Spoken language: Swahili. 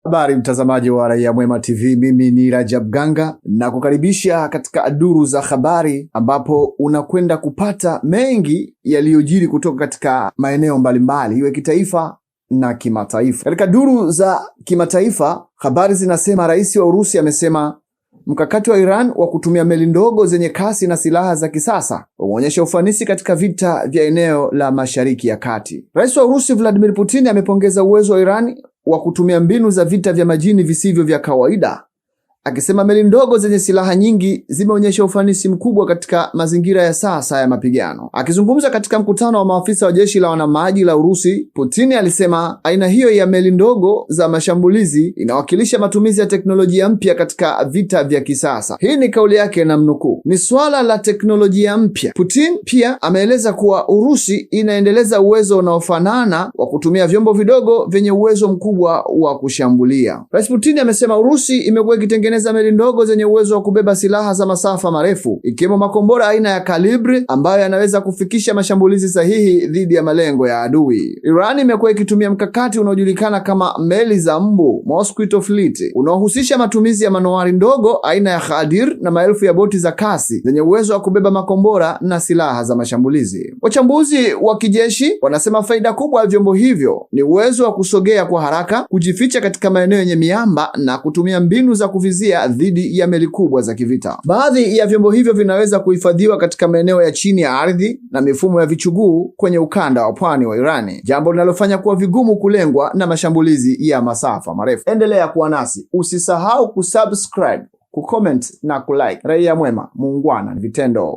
Habari mtazamaji wa Raia Mwema TV, mimi ni Rajab Ganga na kukaribisha katika duru za habari ambapo unakwenda kupata mengi yaliyojiri kutoka katika maeneo mbalimbali iwe kitaifa na kimataifa. Katika duru za kimataifa, habari zinasema Rais wa Urusi amesema mkakati wa Iran wa kutumia meli ndogo zenye kasi na silaha za kisasa umeonyesha ufanisi katika vita vya eneo la Mashariki ya Kati. Rais wa Urusi Vladimir Putin amepongeza uwezo wa Iran wa kutumia mbinu za vita vya majini visivyo vya kawaida, akisema meli ndogo zenye silaha nyingi zimeonyesha ufanisi mkubwa katika mazingira ya sasa ya mapigano. Akizungumza katika mkutano wa maafisa wa jeshi la wanamaji la Urusi, Putin alisema aina hiyo ya meli ndogo za mashambulizi inawakilisha matumizi ya teknolojia mpya katika vita vya kisasa. Hii ni kauli yake na mnukuu, "Ni swala la teknolojia mpya." Putin pia ameeleza kuwa Urusi inaendeleza uwezo unaofanana wa kutumia vyombo vidogo vyenye uwezo mkubwa wa kushambulia. Rais Putin amesema Urusi imekuwa ikitengeneza meli ndogo zenye uwezo wa kubeba silaha za masafa marefu, ikiwemo makombora aina ya Kalibri ambayo yanaweza kufikisha mashambulizi sahihi dhidi ya malengo ya adui. Iran imekuwa ikitumia mkakati unaojulikana kama meli za mbu, Mosquito Fleet, unaohusisha matumizi ya manowari ndogo aina ya Khadir na maelfu ya boti za kasi zenye uwezo wa kubeba makombora na silaha za mashambulizi. Wachambuzi wa kijeshi wanasema faida kubwa ya vyombo hivyo ni uwezo wa kusogea kwa haraka, kujificha katika maeneo yenye miamba na kutumia mbinu za kuvizia dhidi ya meli kubwa za kivita. Baadhi ya vyombo hivyo vinaweza kuhifadhiwa katika maeneo ya chini ya ardhi na mifumo ya vichuguu kwenye ukanda wa pwani wa Irani, jambo linalofanya kuwa vigumu kulengwa na mashambulizi ya masafa marefu. Endelea kuwa nasi, usisahau kusubscribe, kucomment na kulike. Raia Mwema, muungwana vitendo.